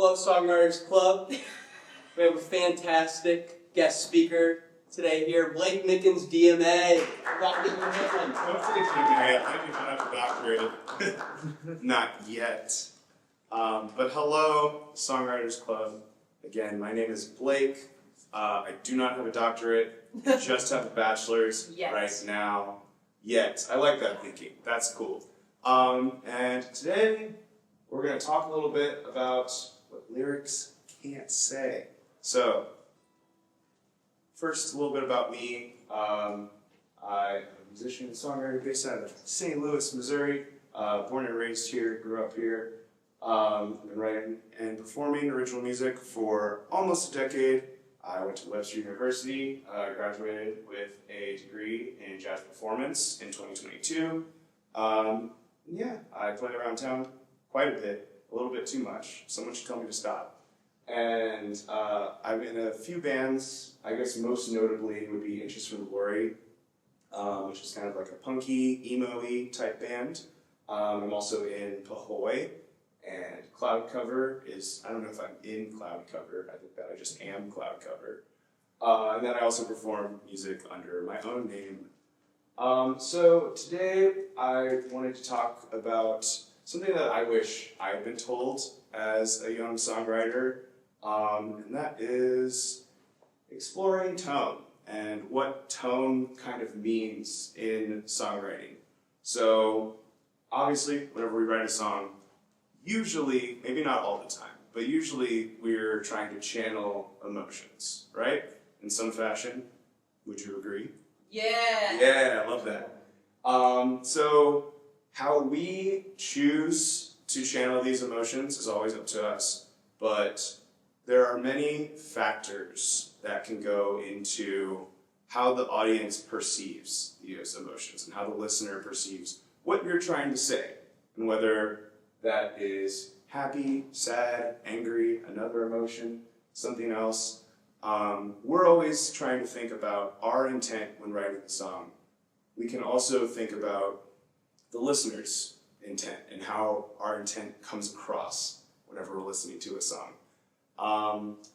Hello, Songwriters Club. We have a fantastic guest speaker today here, Blake Mickens, DMA. Don't say DMA, I don't even have a doctorate. Not yet. But hello, Songwriters Club. Again, my name is Blake. I do not have a doctorate, just have a bachelor's right now. Yet. I like that thinking. That's cool. And today, we're going to talk a little bit about what lyrics can't say. So, first, a little bit about me. I'm a musician and songwriter based out of St. Louis, Missouri. Born and raised here, grew up here. Been writing and performing original music for almost a decade. I went to Webster University, graduated with a degree in jazz performance in 2022. Yeah, I play around town quite a bit, a little bit too much. Someone should tell me to stop. And I'm in a few bands. I guess most notably would be Inches from Glory, which is kind of like a punky, emo-y type band. I'm also in Pahoy, and Cloud Cover is, I don't know if I'm in Cloud Cover, I think that I just am Cloud Cover. And then I also perform music under my own name. So today I wanted to talk about something that I wish I had been told as a young songwriter, and that is exploring tone and what tone kind of means in songwriting. So obviously, whenever we write a song, usually, maybe not all the time, but usually we're trying to channel emotions, right? In some fashion. Would you agree? Yeah. Yeah, I love that. So how we choose to channel these emotions is always up to us, but there are many factors that can go into how the audience perceives these emotions and how the listener perceives what you're trying to say, and whether that is happy, sad, angry, another emotion, something else. We're always trying to think about our intent when writing the song. We can also think about the listener's intent and how our intent comes across whenever we're listening to a song.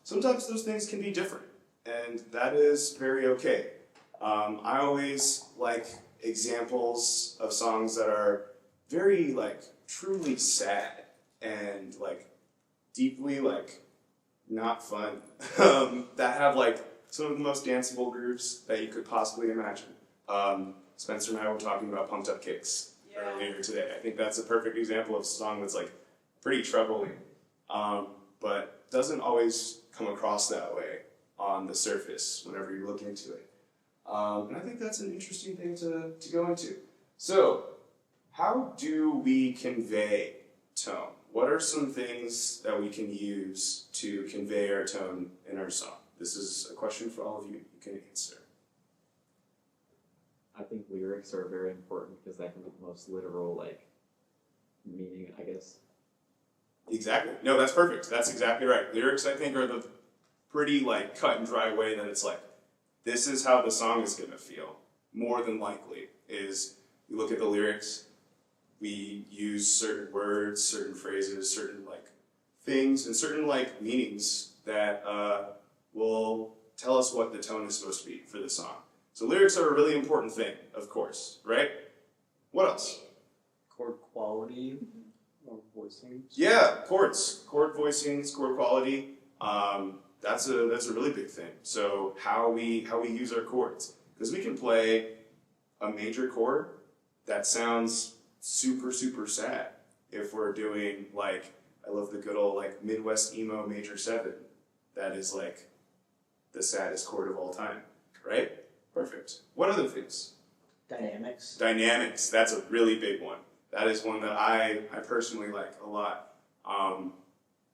Sometimes those things can be different, and that is very okay. I always like examples of songs that are very, truly sad and, deeply, not fun, that have, some of the most danceable grooves that you could possibly imagine. Spencer and I were talking about Pumped Up Kicks earlier today. I think that's a perfect example of a song that's, pretty troubling, but doesn't always come across that way on the surface whenever you look into it. And I think that's an interesting thing to go into. So, how do we convey tone? What are some things that we can use to convey our tone in our song? This is a question for all of you. You can answer. I think lyrics are very important because that can be the most literal, meaning, I guess. Exactly. No, that's perfect. That's exactly right. Lyrics, I think, are the pretty, cut and dry way that it's this is how the song is going to feel. More than likely is you look at the lyrics, we use certain words, certain phrases, certain things, and certain meanings that will tell us what the tone is supposed to be for the song. So lyrics are a really important thing, of course, right? What else? Chord quality or voicings. Yeah, chords, chord voicings, chord quality. That's a really big thing. So how we use our chords, because we can play a major chord that sounds super, super sad. If we're doing, I love the good old, Midwest emo major 7. That is, the saddest chord of all time, right? Perfect. What other things? Dynamics. Dynamics, that's a really big one. That is one that I personally like a lot.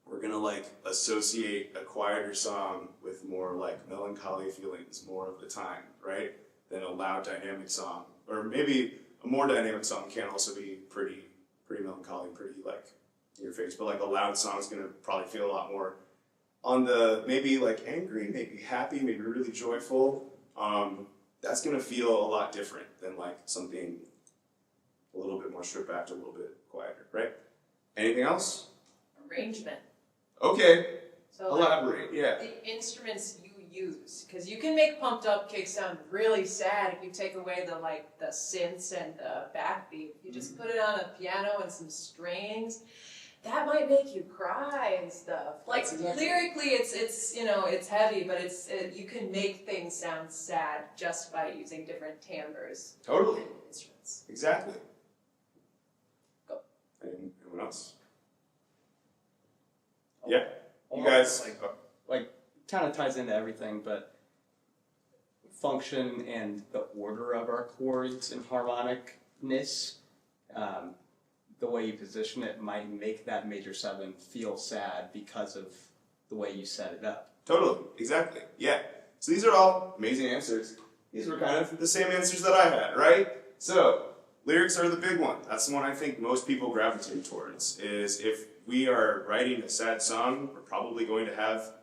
We're going to, associate a quieter song with more, melancholy feelings more of the time, right? Than a loud dynamic song. Or maybe a more dynamic song can also be pretty melancholy, pretty in your face. But a loud song is going to probably feel a lot more on the maybe angry, maybe happy, maybe really joyful. That's going to feel a lot different than something a little bit more stripped back, a little bit quieter, right? Anything else? Arrangement. Okay, So like, elaborate, yeah. the instruments you use, because you can make Pumped Up Kick sound really sad if you take away the synths and the backbeat. If you just put it on a piano and some strings, that might make you cry and stuff. Like Exactly. lyrically, it's heavy, but you can make things sound sad just by using different timbres Totally, and instruments. exactly. Go. Anyone else? Yeah, you guys. Kind of ties into everything, but function and the order of our chords and harmonicness, the way you position it might make that major 7 feel sad because of the way you set it up. Totally, exactly, yeah. So these are all amazing answers. These were kind of the same answers that I had, right? So, lyrics are the big one. That's the one I think most people gravitate towards, is if we are writing a sad song, we're probably going to have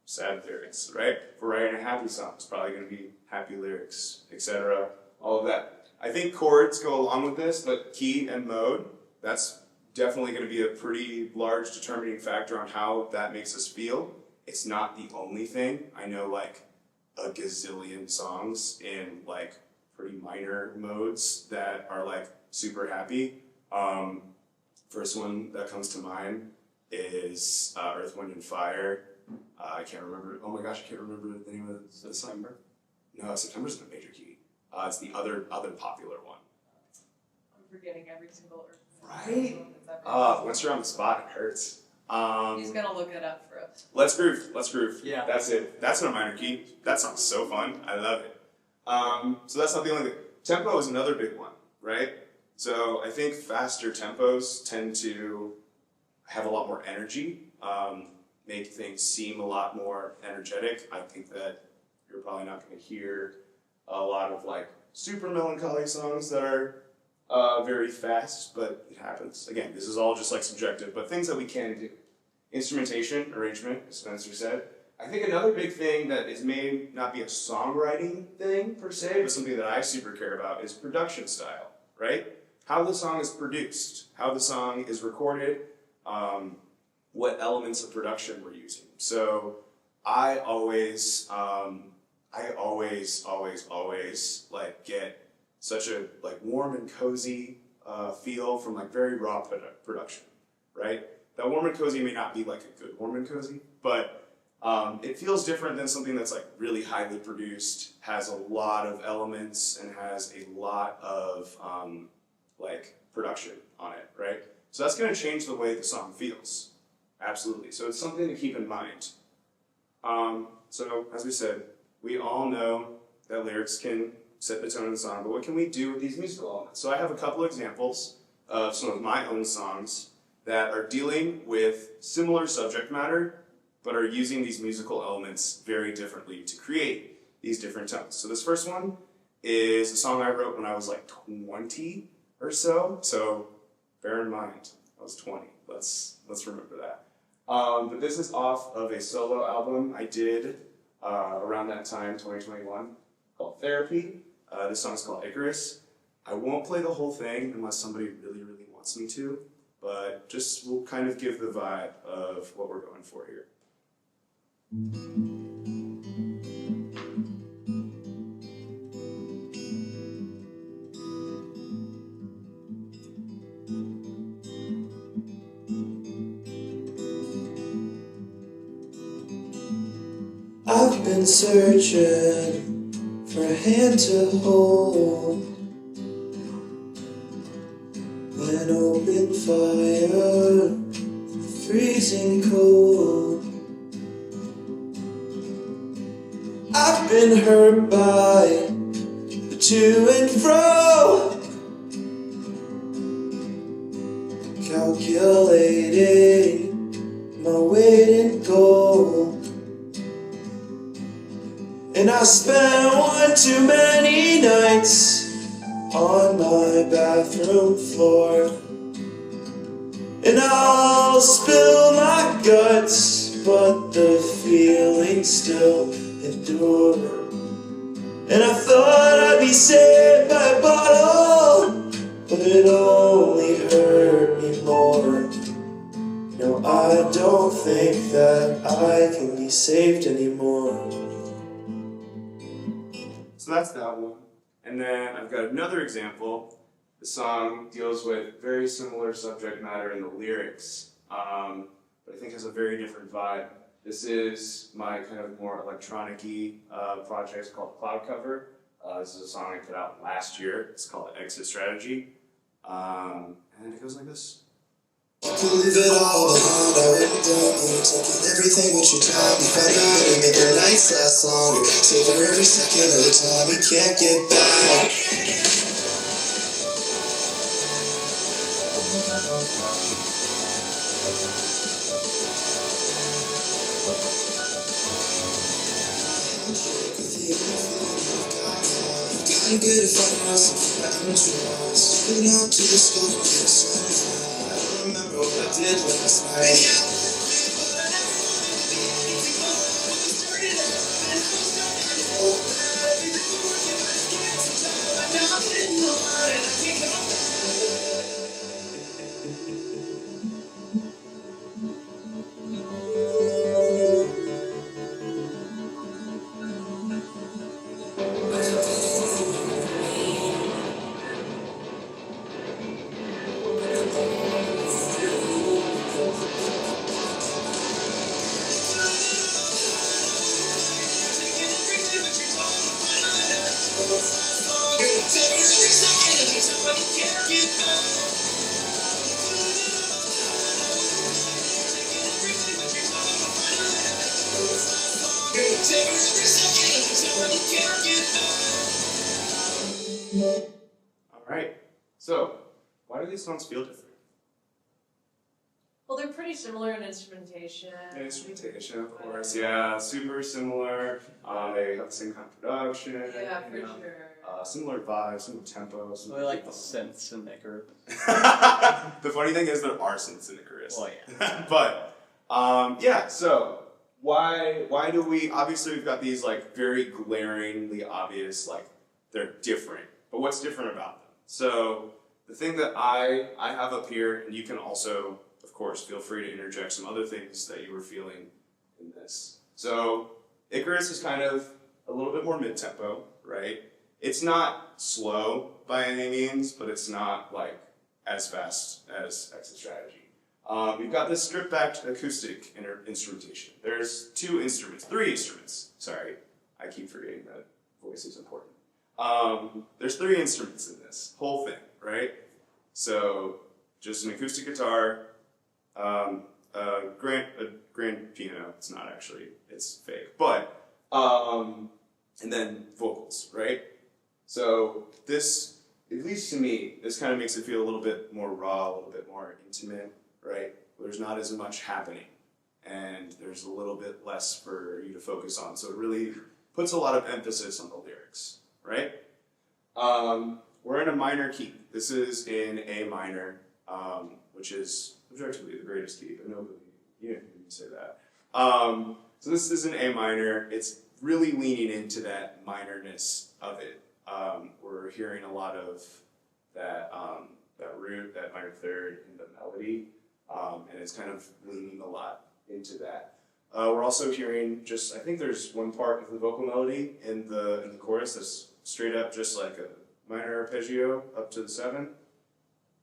sad lyrics, right? If we're writing a happy song, it's probably going to be happy lyrics, etc., all of that. I think chords go along with this, but key and mode, that's definitely going to be a pretty large determining factor on how that makes us feel. It's not the only thing. I know like a gazillion songs in like pretty minor modes that are like super happy. First one that comes to mind is Earth, Wind, and Fire. I can't remember. Oh my gosh, I can't remember the name of the song. No, September's in a major key. It's the other popular one. I'm forgetting every single Earth. Right? Once you're on the spot, it hurts. He's gonna look it up for us. Let's Groove. Yeah. That's it. That's in a minor key. That song's so fun. I love it. So that's not the only thing. Tempo is another big one, right? So I think faster tempos tend to have a lot more energy, make things seem a lot more energetic. I think that you're probably not going to hear a lot of like super melancholy songs that are very fast, but it happens. Again, this is all just like subjective, but things that we can do. Instrumentation, arrangement, as Spencer said. I think another big thing that may not be a songwriting thing per se, but something that I super care about is production style, right? How the song is produced, how the song is recorded, what elements of production we're using. So I always like get such a like warm and cozy feel from like very raw production, right? That warm and cozy may not be like a good warm and cozy, but it feels different than something that's like really highly produced, has a lot of elements, and has a lot of like production on it, right? So that's going to change the way the song feels. Absolutely. So it's something to keep in mind. So as we said, we all know that lyrics can set the tone of the song, but what can we do with these musical elements? So I have a couple examples of some of my own songs that are dealing with similar subject matter, but are using these musical elements very differently to create these different tones. So this first one is a song I wrote when I was like 20 or so. So bear in mind, I was 20. Let's remember that. But this is off of a solo album I did around that time, 2021, called Therapy. This song's called Icarus. I won't play the whole thing unless somebody really, really wants me to, but just we'll kind of give the vibe of what we're going for here. I've been searching for a hand to hold when open fire, freezing cold. I've been hurt by the to and fro, calculating my weight in gold. And I spent one too many nights on my bathroom floor, and I'll spill my guts, but the feelings still endure. And I thought I'd be saved by a bottle, but it only hurt me more. No, I I don't think that I can be saved anymore. So that's that one. And then I've got another example. The song deals with very similar subject matter in the lyrics, but I think has a very different vibe. This is my kind of more electronic-y project called Cloud Cover. This is a song I put out last year. It's called Exit Strategy. And it goes like this. Leave it all behind, I went down here, taking everything with your time. You find out and make the nights last longer. Saving every second of the time you can't get back. Gotten good at finding out something I didn't realize. Been up to the scope of this. I don't remember what I did last night. Alright, so why do these songs feel different? Well, they're pretty similar in instrumentation. Instrumentation, of course, yeah, super similar. They have the same kind of production. Yeah, for you know, sure. similar vibe, similar tempo. I like the synths in Icarus. The funny thing is there are synths in Icarus. Well, yeah. But yeah, so why do we obviously we've got these like very glaringly obvious, like they're different. But what's different about them? So the thing that I have up here, and you can also, of course, feel free to interject some other things that you were feeling in this. So Icarus is kind of a little bit more mid-tempo, right? It's not slow by any means, but it's not like as fast as Exit Strategy. We've got this stripped-back acoustic instrumentation. There's three instruments. Sorry, I keep forgetting that voice is important. There's 3 instruments in this whole thing, right? So just an acoustic guitar, a grand piano. It's not actually, it's fake, but and then vocals, right? So this, at least to me, this kind of makes it feel a little bit more raw, a little bit more intimate, right? There's not as much happening, and there's a little bit less for you to focus on. So it really puts a lot of emphasis on the lyrics, right? We're in a minor key. This is in A minor, which is objectively the greatest key, but nobody, you didn't even say that. So this is in A minor. It's really leaning into that minorness of it. We're hearing a lot of that root, that minor third in the melody, and it's kind of leaning a lot into that. We're also hearing I think there's one part of the vocal melody in the chorus that's straight up just like a minor arpeggio up to the 7.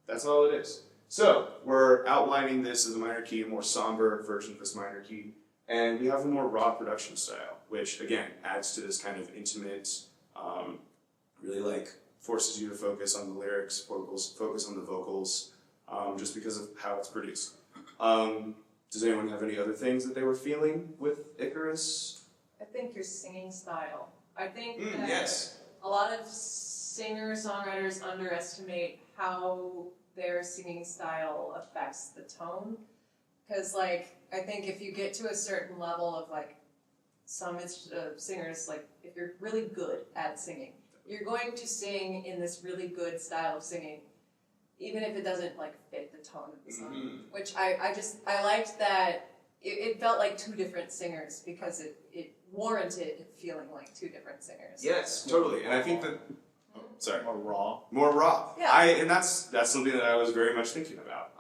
That's all it is. So we're outlining this as a minor key, a more somber version of this minor key, and we have a more raw production style, which again adds to this kind of intimate, really like forces you to focus on the lyrics, focus on the vocals, just because of how it's produced. Does anyone have any other things that they were feeling with Icarus? I think your singing style. I think that Yes. a lot of singer-songwriters underestimate how their singing style affects the tone. Because, like, I think if you get to a certain level of, like, some singers, like, if you're really good at singing, you're going to sing in this really good style of singing, even if it doesn't, like, fit the tone of the song. Mm-hmm. Which I liked that it felt like 2 different singers, because it warranted feeling like 2 different singers. Yes, totally. And I think that Sorry. More raw. More raw. Yeah. And that's something that I was very much thinking about.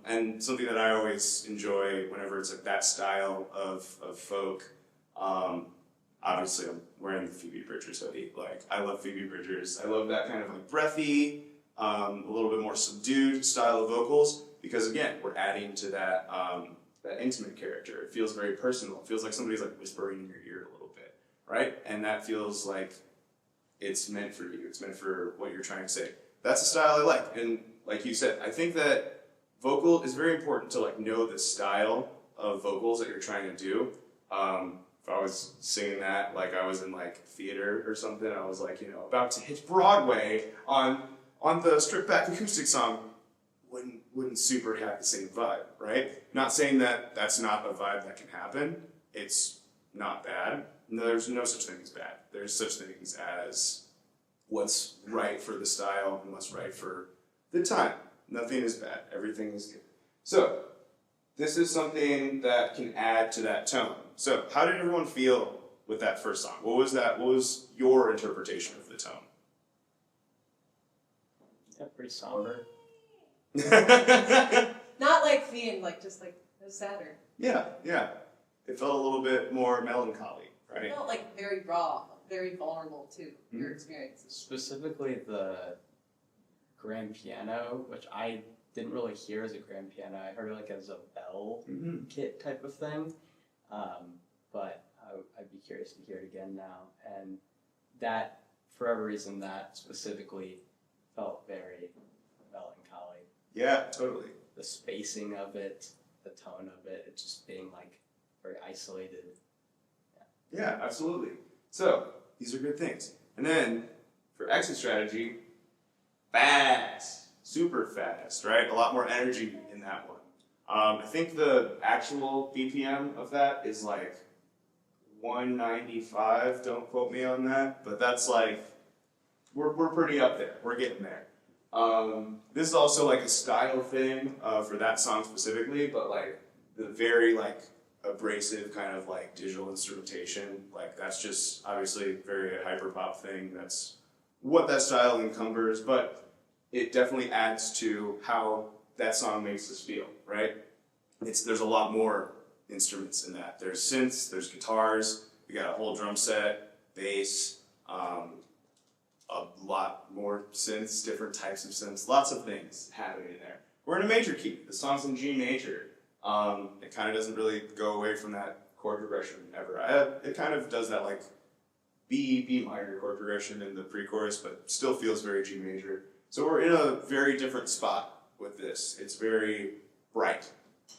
And something that I always enjoy whenever it's like that style of folk. Obviously I'm wearing the Phoebe Bridgers hoodie. Like, I love Phoebe Bridgers. I love that kind of like breathy, a little bit more subdued style of vocals, because again, we're adding to that that intimate character. It feels very personal. It feels like somebody's like whispering in your ear a little bit, right? And that feels like it's meant for you. It's meant for what you're trying to say. That's a style I like. And like you said, I think that vocal is very important to like know the style of vocals that you're trying to do. If I was singing that like I was in like theater or something, I was like, about to hit Broadway on the stripped back acoustic song, wouldn't super have the same vibe, right? Not saying that that's not a vibe that can happen. It's not bad. No, there's no such thing as bad. There's such things as what's right for the style and what's right for the time. Nothing is bad. Everything is good. So, this is something that can add to that tone. So, how did everyone feel with that first song? What was your interpretation of the tone? Yeah, pretty somber. Not like being like just like sadder. Yeah. It felt a little bit more melancholy, It right? felt like very raw, very vulnerable to your experiences. Specifically the grand piano, which I didn't really hear as a grand piano. I heard it like as a bell Mm-hmm. kit type of thing. But I'd be curious to hear it again now. And that, for whatever reason, that specifically felt very melancholy. Yeah, totally. The spacing of it, the tone of it just being like very isolated. Yeah, absolutely. So, these are good things. And then, for exit strategy, fast. Super fast, right? A lot more energy in that one. I think the actual BPM of that is like 195, don't quote me on that, but that's like, we're pretty up there. We're getting there. This is also like a style thing for that song specifically, but like the very like abrasive kind of like digital instrumentation, like that's just obviously very a hyper pop thing. That's what that style encumbers, but it definitely adds to how that song makes us feel, right? There's a lot more instruments in that. There's synths, there's guitars, we got a whole drum set, bass, a lot more synths, different types of synths, lots of things happening in there. We're in a major key. The song's in G major. It kind of doesn't really go away from that chord progression ever. It kind of does that like B minor chord progression in the pre-chorus, but still feels very G major. So we're in a very different spot with this. It's very bright,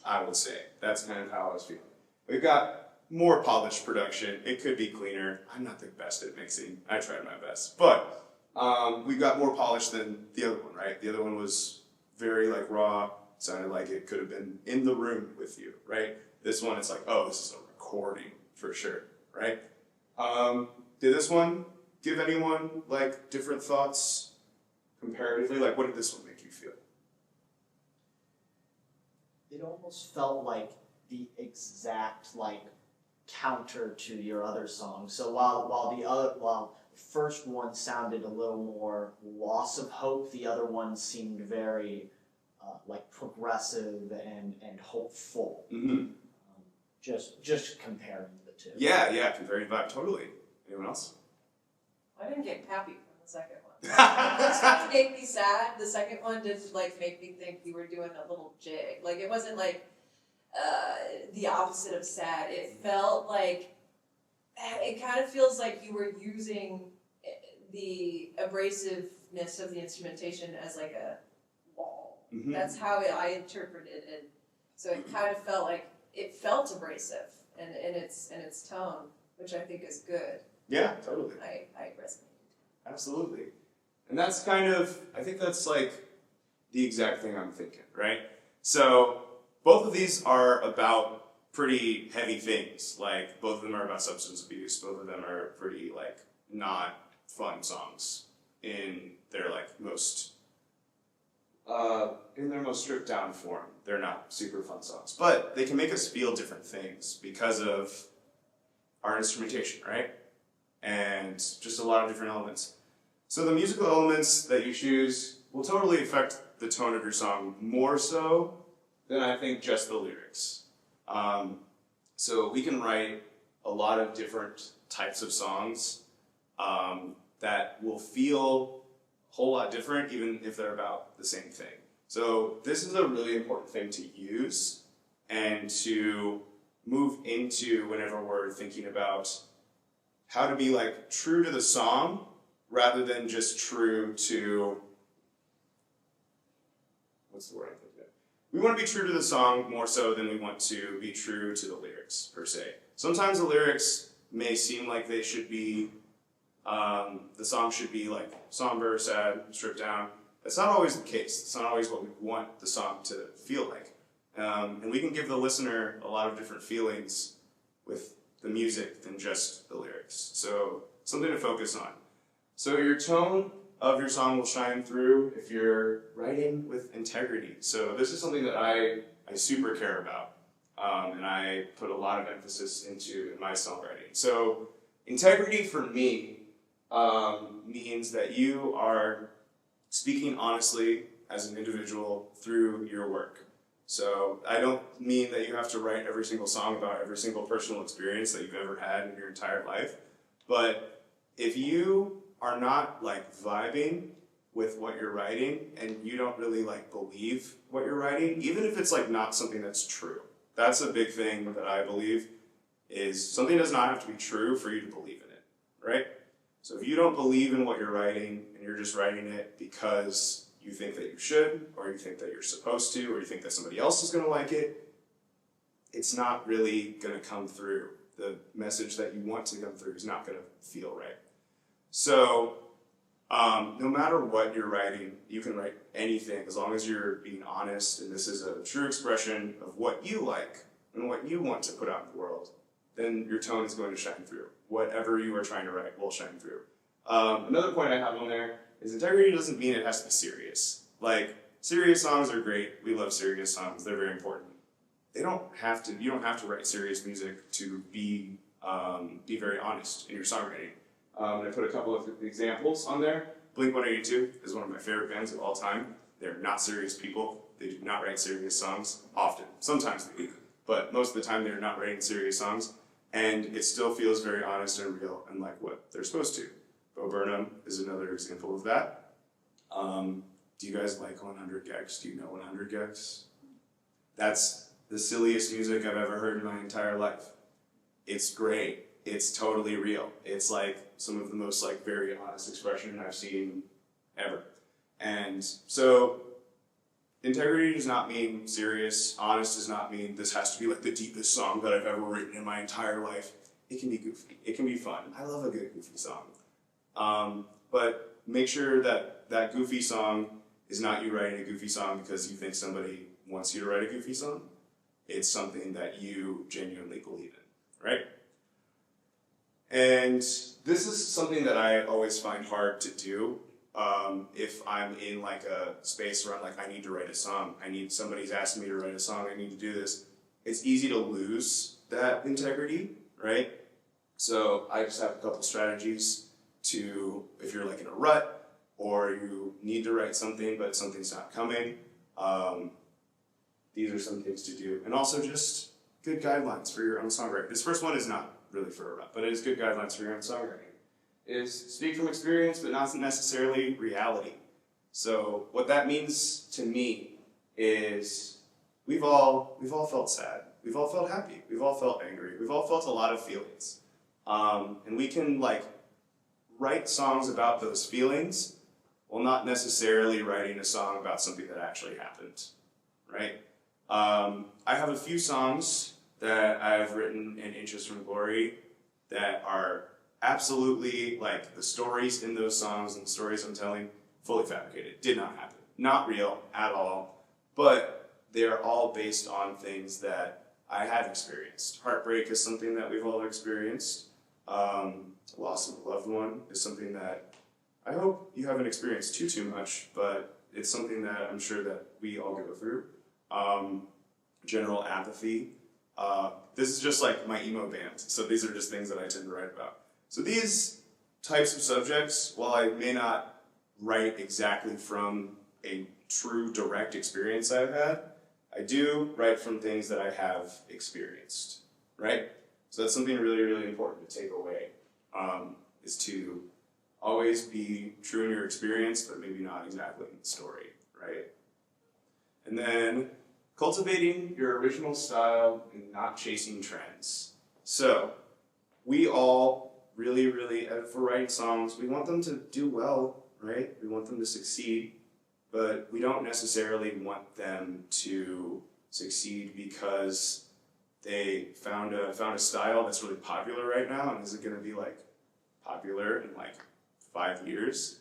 I would say. That's kind of how I was feeling. We've got more polished production. It could be cleaner. I'm not the best at mixing. I tried my best. But we've got more polished than the other one, right? The other one was very like raw. Sounded like it could have been in the room with you, right? This one, it's like, oh, this is a recording for sure, right? Did this one give anyone like different thoughts comparatively? Like, what did this one make you feel? It almost felt like the exact like counter to your other songs. So while the first one sounded a little more loss of hope, the other one seemed very like progressive and hopeful. Mm-hmm. Just comparing the two. Yeah, comparing vibe, totally. Anyone else? I didn't get happy from the second one. The first one made me sad. The second one did like make me think you were doing a little jig. Like it wasn't like the opposite of sad. It felt like it kind of feels like you were using the abrasiveness of the instrumentation as like a wall. Mm-hmm. That's how I interpreted it. So it kind of felt like it felt abrasive and in its tone, which I think is good. Yeah, totally. I resonate. Absolutely. And that's kind of, I think that's like the exact thing I'm thinking, right? So both of these are about pretty heavy things. Like both of them are about substance abuse. Both of them are pretty like not fun songs in their like most in their most stripped down form. They're not super fun songs, but they can make us feel different things because of our instrumentation, right? And just a lot of different elements. So the musical elements that you choose will totally affect the tone of your song more so than I think just the lyrics. So we can write a lot of different types of songs that will feel a whole lot different even if they're about the same thing. So this is a really important thing to use and to move into whenever we're thinking about how to be like true to the song rather than just true to, what's the word I'm thinking of? We want to be true to the song more so than we want to be true to the lyrics, per se. Sometimes the lyrics may seem like they should be, the song should be like somber, sad, stripped down. That's not always the case. It's not always what we want the song to feel like. And we can give the listener a lot of different feelings with the music than just the lyrics. So something to focus on. So your tone of your song will shine through if you're writing with integrity. So this is something that I super care about, and I put a lot of emphasis into in my songwriting. So integrity for me means that you are speaking honestly as an individual through your work. So I don't mean that you have to write every single song about every single personal experience that you've ever had in your entire life, but if you are not like vibing with what you're writing and you don't really like believe what you're writing, even if it's like not something that's true. That's a big thing that I believe is something does not have to be true for you to believe in it, right? So if you don't believe in what you're writing and you're just writing it because you think that you should, or you think that you're supposed to, or you think that somebody else is going to like it, it's not really going to come through. The message that you want to come through is not going to feel right. So no matter what you're writing, you can write anything as long as you're being honest and this is a true expression of what you like and what you want to put out in the world, then your tone is going to shine through. Whatever you are trying to write will shine through. Another point I have on there is integrity doesn't mean it has to be serious. Like, serious songs are great. We love serious songs. They're very important. You don't have to write serious music to be very honest in your songwriting. And I put a couple of examples on there. Blink-182 is one of my favorite bands of all time. They're not serious people. They do not write serious songs often. Sometimes they do, but most of the time they're not writing serious songs. And it still feels very honest and real and like what they're supposed to. Bo Burnham is another example of that. Do you guys like 100 Gex? Do you know 100 Gex? That's the silliest music I've ever heard in my entire life. It's great. It's totally real. It's like some of the most like very honest expression I've seen ever. And so integrity does not mean serious. Honest does not mean this has to be like the deepest song that I've ever written in my entire life. It can be goofy. It can be fun. I love a good goofy song. But make sure that that goofy song is not you writing a goofy song because you think somebody wants you to write a goofy song. It's something that you genuinely believe in, right? And this is something that I always find hard to do if I'm in like a space where I'm like, I need to write a song. Somebody's asking me to write a song. I need to do this. It's easy to lose that integrity, right? So I just have a couple strategies to, if you're like in a rut or you need to write something but something's not coming, these are some things to do. And also just good guidelines for your own songwriting. This first one is not really for a rut, but it is good guidelines for your own songwriting. Is speak from experience, but not necessarily reality. So what that means to me is we've all felt sad. We've all felt happy. We've all felt angry. We've all felt a lot of feelings. And we can like write songs about those feelings while not necessarily writing a song about something that actually happened, right? I have a few songs that I've written in Inches from Glory that are absolutely like the stories in those songs and the stories I'm telling, fully fabricated. Did not happen. Not real at all. But they're all based on things that I have experienced. Heartbreak is something that we've all experienced. Loss of a loved one is something that I hope you haven't experienced too much, but it's something that I'm sure that we all go through. General apathy. This is just like my emo band, so these are just things that I tend to write about. So these types of subjects, while I may not write exactly from a true direct experience I've had, I do write from things that I have experienced, right? So that's something really, really important to take away, is to always be true in your experience, but maybe not exactly in the story, right? And then cultivating your original style and not chasing trends. So we all really, for writing songs, we want them to do well, right? We want them to succeed, but we don't necessarily want them to succeed because they found a style that's really popular right now, and is it going to be like popular in like 5 years?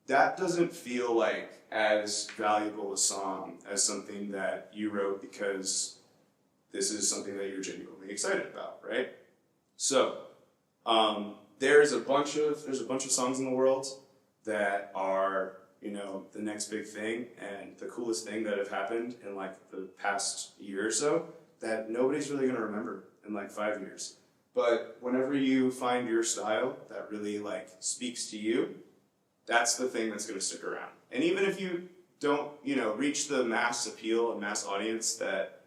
That doesn't feel like as valuable a song as something that you wrote because this is something that you're genuinely excited about, right? So there's a bunch of songs in the world that are, you know, the next big thing and the coolest thing that have happened in like the past year or so that nobody's really going to remember in like 5 years. But whenever you find your style that really like speaks to you, that's the thing that's going to stick around. And even if you don't, you know, reach the mass appeal and mass audience that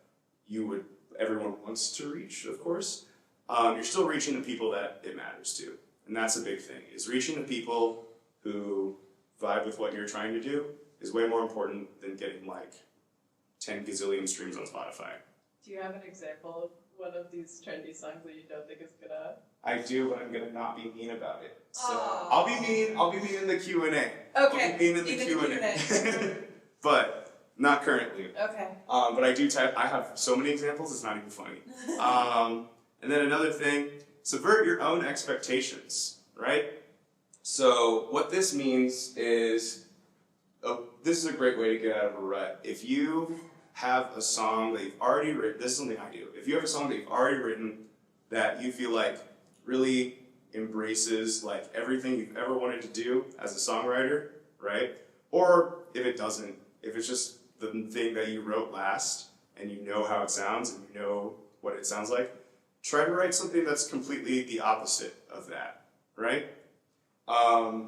everyone wants to reach, of course, you're still reaching the people that it matters to. And that's a big thing, is reaching the people who vibe with what you're trying to do is way more important than getting like 10 gazillion streams on Spotify. Do you have an example of one of these trendy songs that you don't think is gonna? I do, but I'm gonna not be mean about it. So Aww. I'll be mean in the Q&A. Okay. I'll be mean in the in Q&A. But not currently. Okay. But I have so many examples, it's not even funny. And then another thing, subvert your own expectations, right? So what this means is, this is a great way to get out of a rut. If you have a song that you've already written, this is something I do. If you have a song that you've already written that you feel like really embraces like everything you've ever wanted to do as a songwriter, right? Or if it doesn't, if it's just the thing that you wrote last and you know how it sounds and you know what it sounds like, try to write something that's completely the opposite of that, right?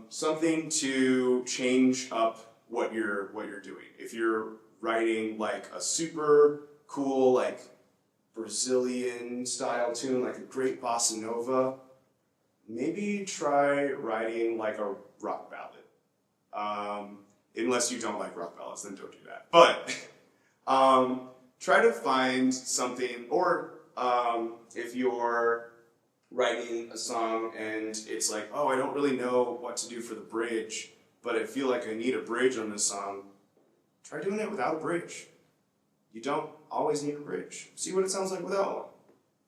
Something to change up what you're doing. If you're writing like a super cool like Brazilian style tune, like a great bossa nova, maybe try writing like a rock ballad. Unless you don't like rock ballads, then don't do that. But try to find something, or if you're writing a song and it's like, oh, I don't really know what to do for the bridge, but I feel like I need a bridge on this song, try doing it without a bridge. You don't always need a bridge. See what it sounds like without one.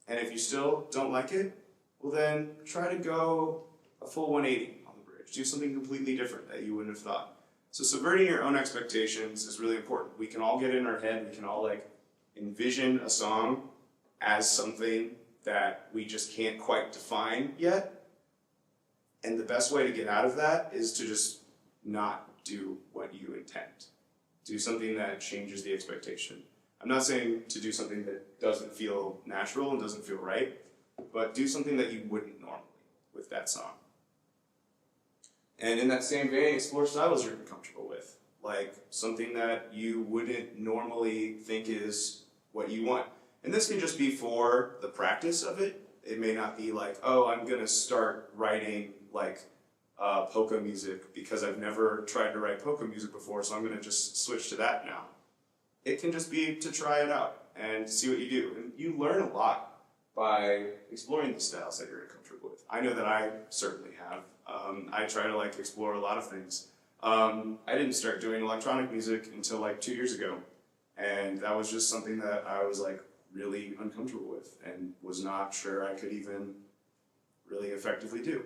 And if you still don't like it, well then try to go a full 180 on the bridge. Do something completely different that you wouldn't have thought. So subverting your own expectations is really important. We can all get in our head, we can all like envision a song as something that we just can't quite define yet. And the best way to get out of that is to just not do what you intend. Do something that changes the expectation. I'm not saying to do something that doesn't feel natural and doesn't feel right, but do something that you wouldn't normally with that song. And in that same vein, explore styles you're comfortable with. Like something that you wouldn't normally think is what you want. And this can just be for the practice of it. It may not be like, oh, I'm gonna start writing like polka music because I've never tried to write polka music before, so I'm gonna just switch to that now. It can just be to try it out and see what you do. And you learn a lot by exploring the styles that you're comfortable with. I know that I certainly have. I try to like explore a lot of things. I didn't start doing electronic music until like 2 years ago. And that was just something that I was like really uncomfortable with and was not sure I could even really effectively do.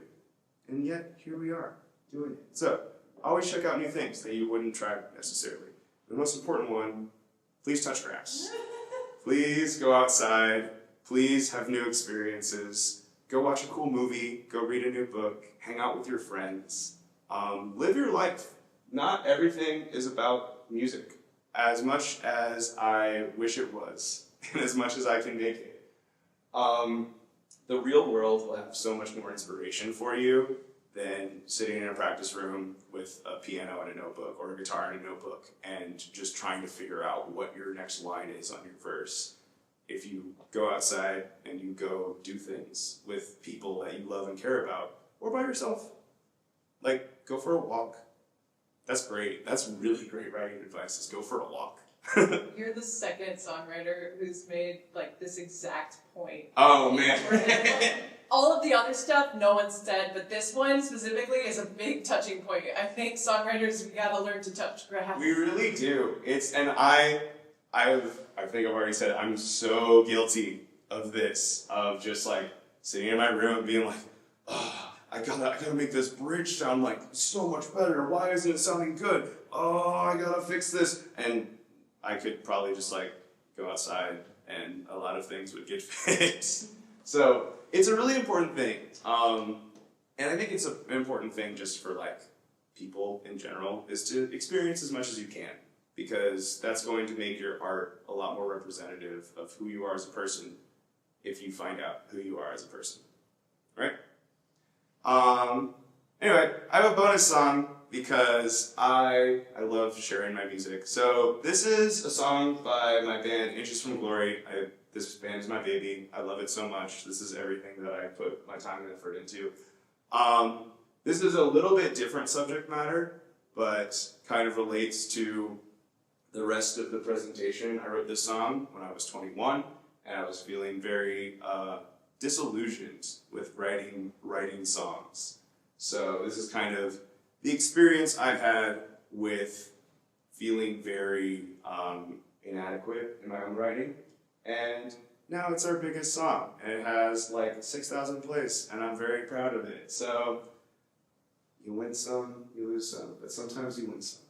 And yet, here we are, doing it. So, always check out new things that you wouldn't try necessarily. The most important one, please touch grass. Please go outside. Please have new experiences. Go watch a cool movie. Go read a new book. Hang out with your friends. Live your life. Not everything is about music. As much as I wish it was, and as much as I can make it. The real world will have so much more inspiration for you than sitting in a practice room with a piano and a notebook or a guitar and a notebook and just trying to figure out what your next line is on your verse. If you go outside and you go do things with people that you love and care about, or by yourself, like go for a walk. That's great. That's really great writing advice, is go for a walk. You're the second songwriter who's made like this exact point. Oh man. All of the other stuff no one said, but this one specifically is a big touching point. I think songwriters, we gotta learn to touch grass. We really do. I think I've already said it, I'm so guilty of this, of just like sitting in my room and being like, oh, I gotta make this bridge sound like so much better. Why isn't it sounding good? Oh, I gotta fix this. And I could probably just like go outside and a lot of things would get fixed. So it's a really important thing. And I think it's an important thing just for like people in general, is to experience as much as you can, because that's going to make your art a lot more representative of who you are as a person if you find out who you are as a person, right? Anyway, I have a bonus song because I love sharing my music. So this is a song by my band Inches from Glory. This band is my baby. I love it so much. This is everything that I put my time and effort into. This is a little bit different subject matter, but kind of relates to the rest of the presentation. I wrote this song when I was 21, and I was feeling very disillusioned with writing songs. So this is kind of the experience I've had with feeling very inadequate in my own writing. And now it's our biggest song, and it has like 6,000 plays, and I'm very proud of it. So you win some, you lose some, but sometimes you win some.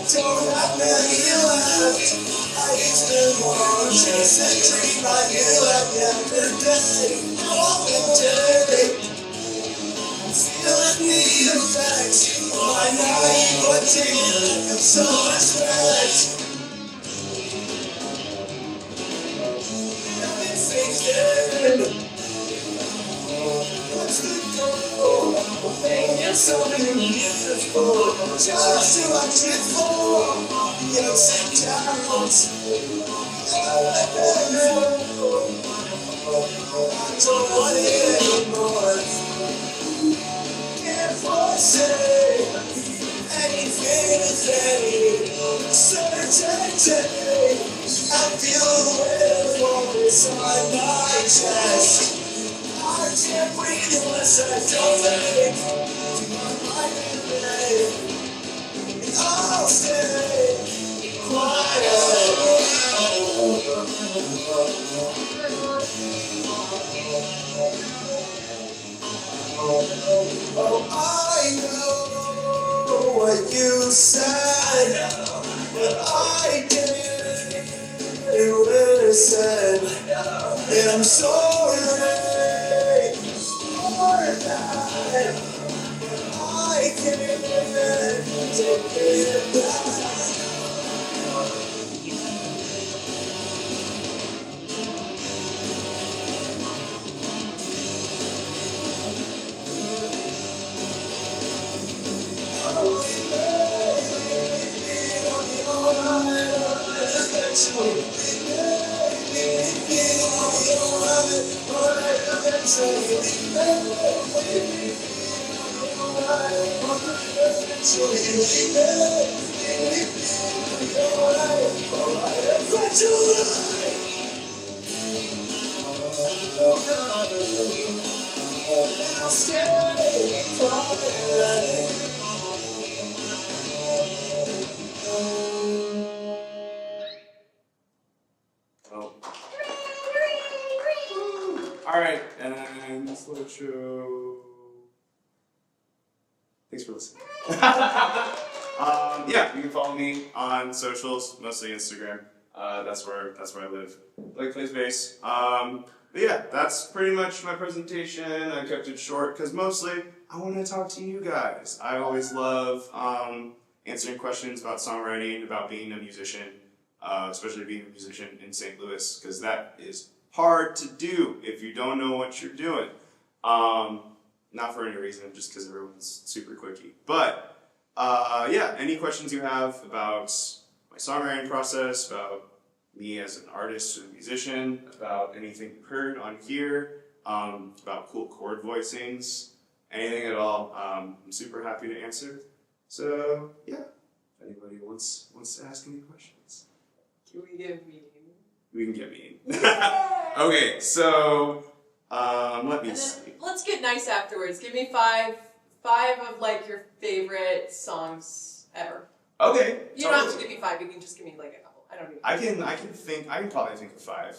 Don't have me left. I used to want to chase a dream I knew I'd never die. All the day, feeling the effects of my naivety and so much respect. I've been thinking, what's the goal? Making something beautiful, just to watch it fall. The ups and downs, I don't want it anymore. If I say anything is any certainty, I feel the weight of all this on my chest. I can't breathe unless I don't think. My mind and I'll stay quiet. Oh, I know what you said, but I didn't listen, and I'm sorry. I can't take it back. Alright, and slideshow. Thanks for listening. Yeah, you can follow me on socials, mostly Instagram. That's where I live. Blake plays bass. But yeah, that's pretty much my presentation. I kept it short because mostly I want to talk to you guys. I always love answering questions about songwriting, about being a musician, especially being a musician in St. Louis, because that is hard to do if you don't know what you're doing. Not for any reason, just because everyone's super quickie. But yeah, any questions you have about my songwriting process, about me as an artist and musician, about anything you heard on here, about cool chord voicings, anything at all, I'm super happy to answer. So yeah, if anybody wants to ask any questions. Can we get mean? We can get mean. Yay! Okay, so let me And see. then let's get nice afterwards. Give me five of like your favorite songs ever. Okay. You don't have to give me five. You can just give me like a couple. I don't need. I can probably think of five.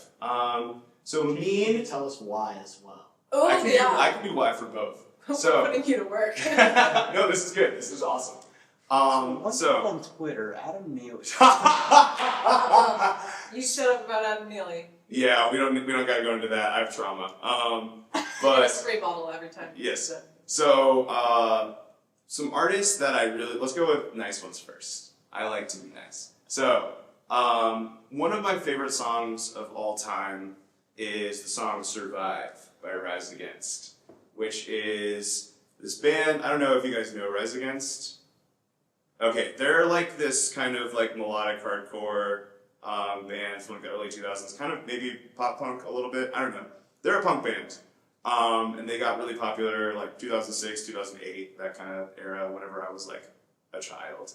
So You mean. can tell us why as well. Oh I can do Y for both. So We're putting you to work. no, this is good. This is awesome. What's up on Twitter? Adam Neely. You shut up about Adam Neely. Yeah, we don't gotta go into that. I have trauma. A But spray bottle every time. yes. So some artists that I really, let's go with nice ones first. I like to be nice. So one of my favorite songs of all time is the song "Survive" by Rise Against, which is this band. I don't know if you guys know Rise Against. Okay, they're like this kind of like melodic hardcore band from like the early 2000s, kind of maybe pop punk a little bit. I don't know. They're a punk band, and they got really popular like 2006, 2008, that kind of era. Whenever I was like a child,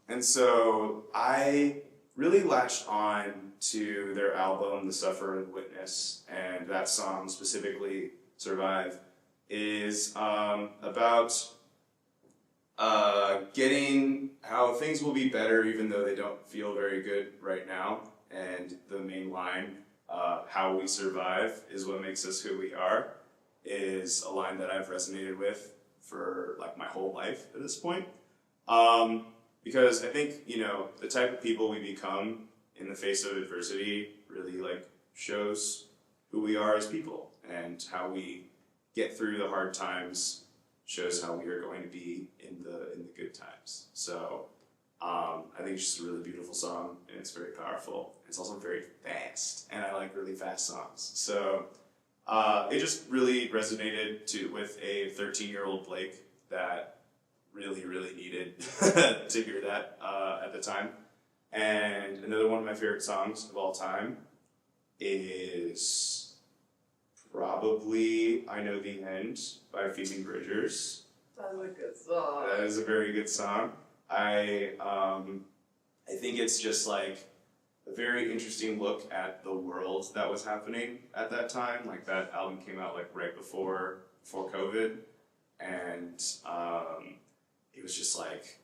and so I really latched on to their album, "The Suffer and Witness," and that song specifically, "Survive," is about getting how things will be better even though they don't feel very good right now. And the main line, "How we survive is what makes us who we are," is a line that I've resonated with for like my whole life at this point. Because I think, the type of people we become in the face of adversity really like shows who we are as people, and how we get through the hard times shows how we are going to be in the good times. So I think it's just a really beautiful song, and it's very powerful. It's also very fast, and I like really fast songs. So it just really resonated with a 13-year-old Blake that really, really needed to hear that at the time. And another one of my favorite songs of all time is probably "I Know the End" by Phoebe Bridgers. That's a good song. That is a very good song. I think it's just like a very interesting look at the world that was happening at that time. Like, that album came out like right before COVID, and it was just like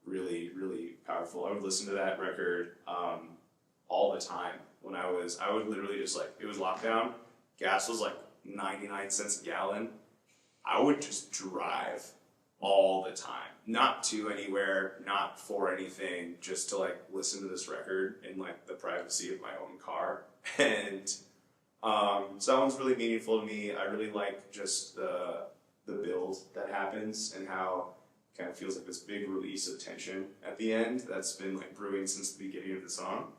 really, really powerful. I would listen to that record all the time when I would literally just like, it was lockdown. Gas was like 99 cents a gallon. I would just drive all the time. Not to anywhere, not for anything, just to like listen to this record in like the privacy of my own car. And so that one's really meaningful to me. I really like just the build that happens, and how it kind of feels like this big release of tension at the end that's been like brewing since the beginning of the song.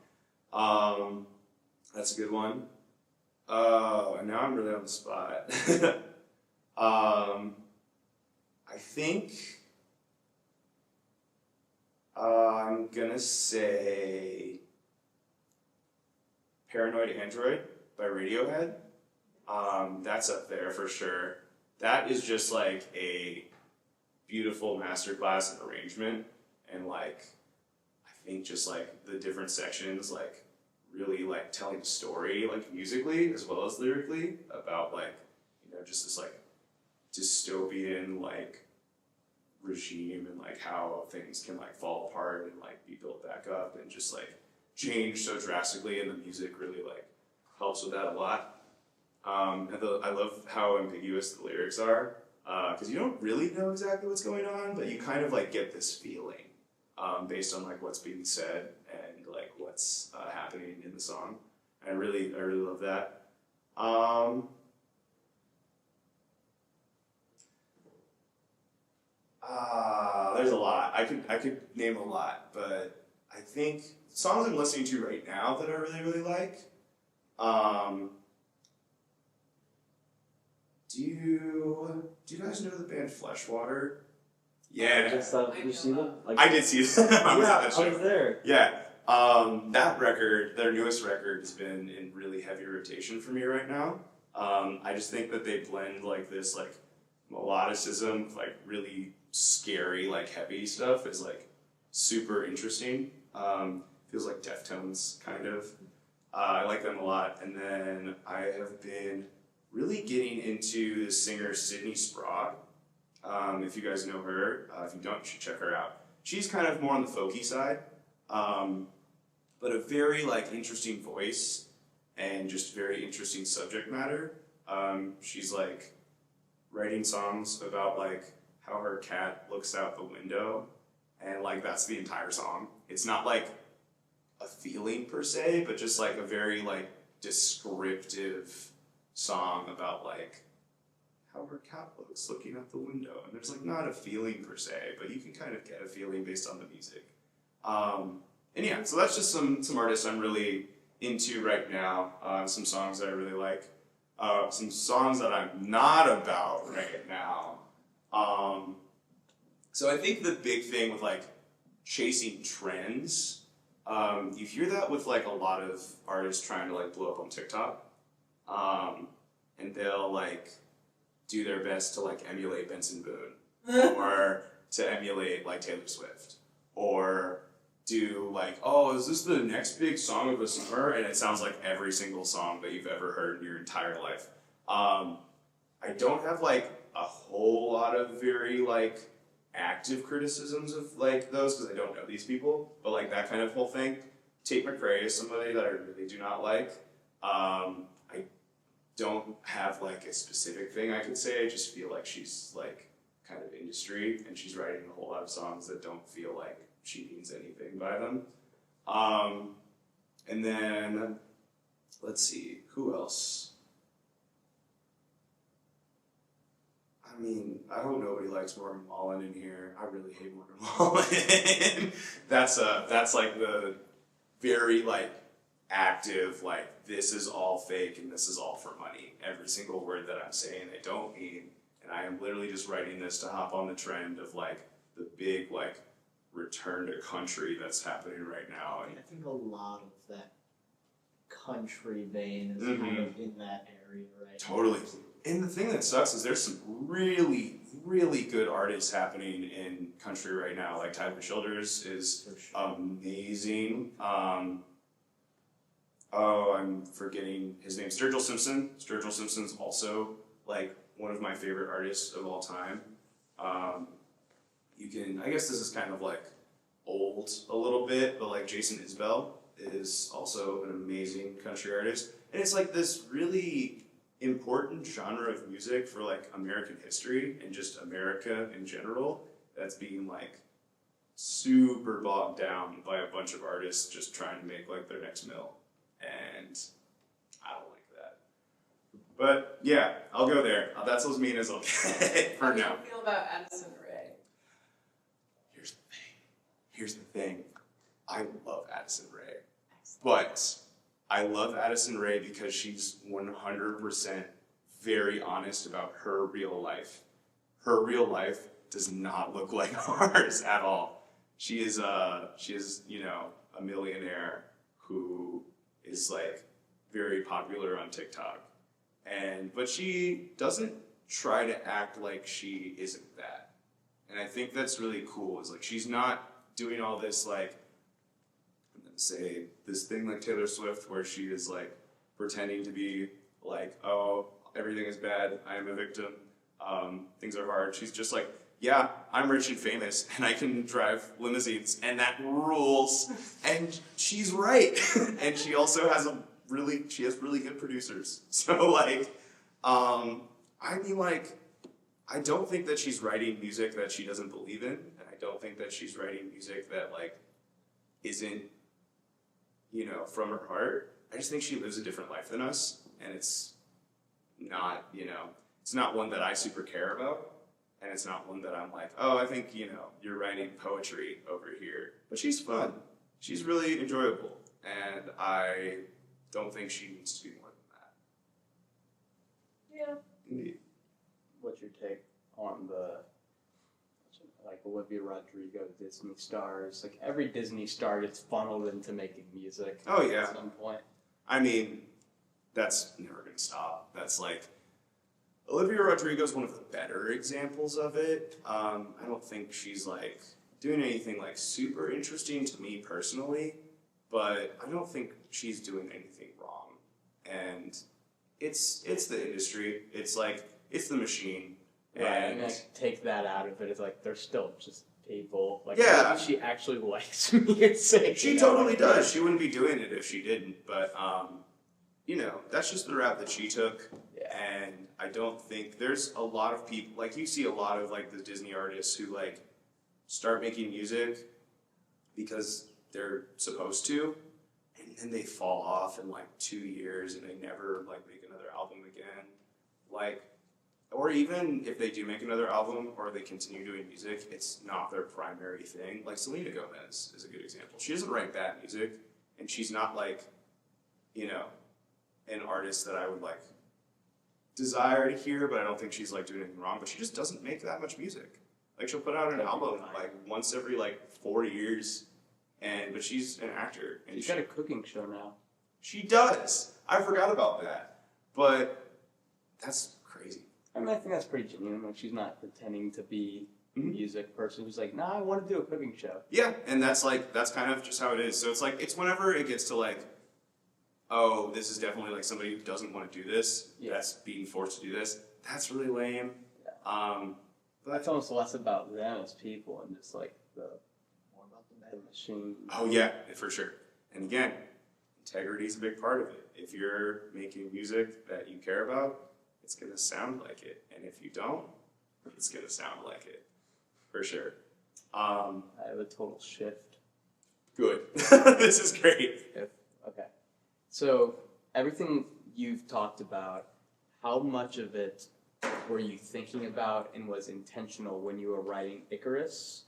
That's a good one. And now I'm really on the spot. I think I'm gonna say "Paranoid Android" by Radiohead. That's up there for sure. That is just like a beautiful masterclass in arrangement, and like I think just like the different sections like really like telling a story like musically as well as lyrically about like just this like dystopian like regime, and like how things can like fall apart and like be built back up and just like change so drastically, and the music really like helps with that a lot. And I love how ambiguous the lyrics are, because you don't really know exactly what's going on, but you kind of like get this feeling based on like what's being said and like what's happening in the song. I really love that. There's a lot. I could name a lot, but I think songs I'm listening to right now that I really like. Do you guys know the band Fleshwater? Yeah, Just did you see them? Like, I did see them. I was yeah, at that show. I was there. Yeah, that record, their newest record, has been in really heavy rotation for me right now. I just think that they blend like this like melodicism with like really scary like heavy stuff is like super interesting. Feels like Deftones kind of. I like them a lot, and then I have been really getting into the singer Sydney Sprague. If you guys know her, if you don't, you should check her out. She's kind of more on the folky side, but a very like interesting voice and just very interesting subject matter. She's like writing songs about like how her cat looks out the window, and like that's the entire song. It's not like a feeling per se, but just like a very like descriptive song about like how her cat looks looking out the window. And there's like not a feeling per se, but you can kind of get a feeling based on the music. And yeah, so that's just some artists I'm really into right now. Some songs that I really like. Some songs that I'm not about right now. So I think the big thing with like chasing trends, you hear that with like a lot of artists trying to like blow up on TikTok. And they'll like do their best to like emulate Benson Boone or to emulate like Taylor Swift or do like, oh, is this the next big song of the summer? And it sounds like every single song that you've ever heard in your entire life. I don't have like a whole lot of very like active criticisms of like those because I don't know these people, but like that kind of whole thing. Tate McRae is somebody that I really do not like. I don't have like a specific thing I could say. I just feel like she's like kind of industry and she's writing a whole lot of songs that don't feel like she means anything by them. And then let's see, who else? I mean, I hope nobody likes Morgan Wallen in here. I really hate Morgan Wallen. That's like the very like active, like this is all fake and this is all for money. Every single word that I'm saying I don't mean, and I am literally just writing this to hop on the trend of like the big like return to country that's happening right now. And I think a lot of that country vein is kind of in that area right totally. now. And the thing that sucks is there's some really, really good artists happening in country right now. Like Tyler Childers is amazing. I'm forgetting his name. Sturgill Simpson. Sturgill Simpson's also like one of my favorite artists of all time. I guess this is kind of like old a little bit, but like Jason Isbell is also an amazing country artist. And it's like this really important genre of music for like American history and just America in general that's being like super bogged down by a bunch of artists just trying to make like their next mill. And I don't like that. But yeah, I'll go there. That's as mean as I'll get for now. How do you feel about Addison Rae? Here's the thing. I love Addison Rae. But I love Addison Rae because she's 100% very honest about her real life. Her real life does not look like ours at all. She is, you know, a millionaire who is like very popular on TikTok. But she doesn't try to act like she isn't that. And I think that's really cool, is like she's not doing all this like, I'm gonna say this thing like Taylor Swift where she is like pretending to be like, oh, everything is bad, I am a victim, things are hard. She's just like, yeah, I'm rich and famous and I can drive limousines and that rules. And she's right. And she also has really good producers. So like, I mean like, I don't think that she's writing music that she doesn't believe in. And I don't think that she's writing music that like isn't, you know, from her heart. I just think she lives a different life than us, and it's not, it's not one that I super care about, and it's not one that I'm like, oh, I think, you're writing poetry over here. But she's fun. She's really enjoyable, and I don't think she needs to be more than that. Yeah. Indeed. What's your take on the, like, Olivia Rodrigo, Disney stars? Like, every Disney star gets funneled into making music Oh, yeah. at some point. I mean, that's never going to stop. That's like, Olivia Rodrigo is one of the better examples of it. I don't think she's like doing anything like super interesting to me personally, but I don't think she's doing anything wrong. And it's the industry. It's like, it's the machine. Right, And and like, take that out of it. It's like, they're still just people. Like, Yeah. maybe she actually likes music. she totally does. She wouldn't be doing it if she didn't. But, that's just the route that she took. Yeah. And I don't think there's a lot of people, like you see a lot of like the Disney artists who like start making music because they're supposed to, and then they fall off in like 2 years and they never like make another album again. Like, or even if they do make another album or they continue doing music, it's not their primary thing. Like Selena Gomez is a good example. She doesn't write bad music, and she's not like, an artist that I would like desire to hear, but I don't think she's like doing anything wrong, but she just doesn't make that much music. Like she'll put out an album like once every like 4 years, but she's an actor. And She's got a cooking show now. she does. I forgot about that. But that's crazy. I mean, I think that's pretty genuine. Like, she's not pretending to be a music person who's like, nah, I want to do a cooking show. Yeah, and that's kind of just how it is. So it's like, it's whenever it gets to like, oh, this is definitely like somebody who doesn't want to do this, that's being forced to do this. That's really lame. But it's almost less about them as people and just like the More about the machine. Oh yeah, for sure. And again, integrity is a big part of it. If you're making music that you care about, it's gonna sound like it. And if you don't, it's gonna sound like it. For sure. I have a total shift. Good. This is great. Okay. So, everything you've talked about, how much of it were you thinking about and was intentional when you were writing Icarus?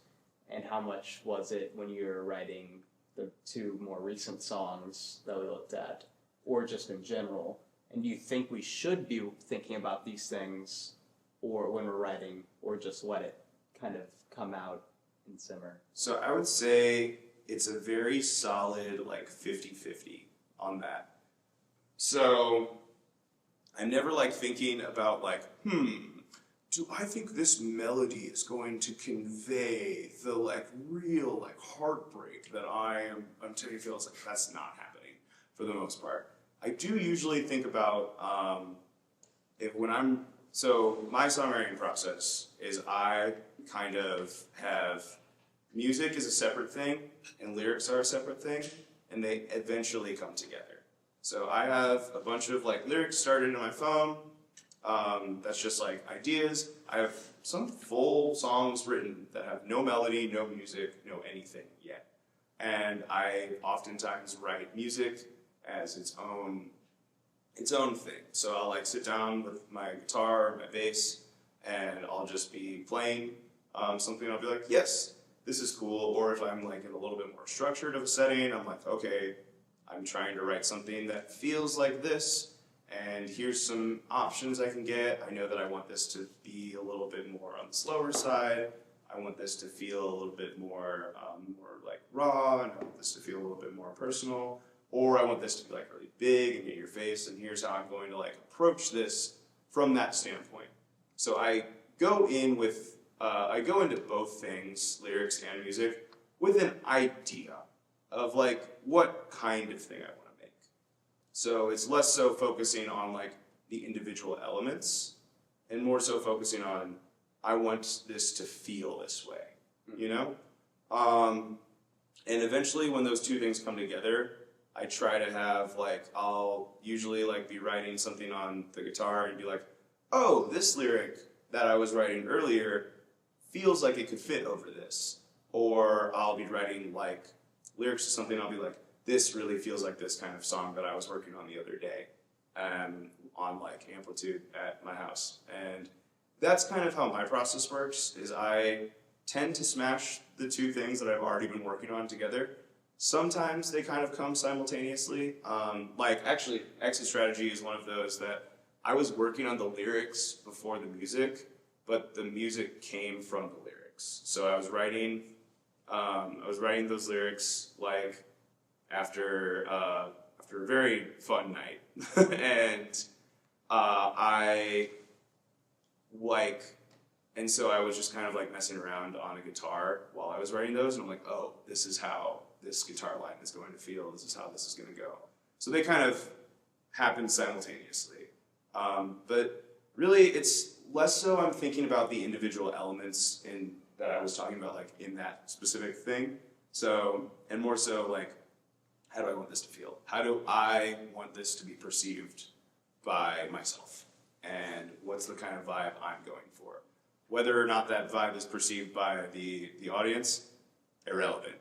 And how much was it when you were writing the 2 more recent songs that we looked at? Or just in general? And do you think we should be thinking about these things or when we're writing, or just let it kind of come out and simmer? So I would say it's a very solid like 50-50 on that. So I'm never like thinking about like, do I think this melody is going to convey the like real like heartbreak that I'm taking feels like that's not happening for the most part. I do usually think about so my songwriting process is I kind of have music is a separate thing and lyrics are a separate thing, and they eventually come together. So I have a bunch of like lyrics started in my phone. That's just like ideas. I have some full songs written that have no melody, no music, no anything yet. And I oftentimes write music as its own thing. So I'll like sit down with my guitar, my bass, and I'll just be playing something. I'll be like, yes, this is cool. Or if I'm like in a little bit more structured of a setting, I'm like, okay, I'm trying to write something that feels like this, and here's some options I can get. I know that I want this to be a little bit more on the slower side. I want this to feel a little bit more like raw, and I want this to feel a little bit more personal. Or I want this to be like really big and in your face, and here's how I'm going to like approach this from that standpoint. So I go into both things, lyrics and music, with an idea of like what kind of thing I want to make. So it's less so focusing on like the individual elements and more so focusing on I want this to feel this way, you know? And eventually when those two things come together, I try to have like, I'll usually like be writing something on the guitar and be like, oh, this lyric that I was writing earlier feels like it could fit over this. Or I'll be writing like lyrics to something, I'll be like, this really feels like this kind of song that I was working on the other day, on like Amplitude at my house. And that's kind of how my process works, is I tend to smash the two things that I've already been working on together. Sometimes they kind of come simultaneously. Like actually, Exit Strategy is one of those that I was working on the lyrics before the music, but the music came from the lyrics. So I was writing those lyrics like after a very fun night, and and so I was just kind of like messing around on a guitar while I was writing those, and I'm like, oh, this is how this guitar line is going to feel. This is how this is going to go. So they kind of happen simultaneously. But really, it's less so I'm thinking about the individual elements that I was talking about, like in that specific thing. So, and more so like, how do I want this to feel? How do I want this to be perceived by myself? And what's the kind of vibe I'm going for? Whether or not that vibe is perceived by the audience, irrelevant.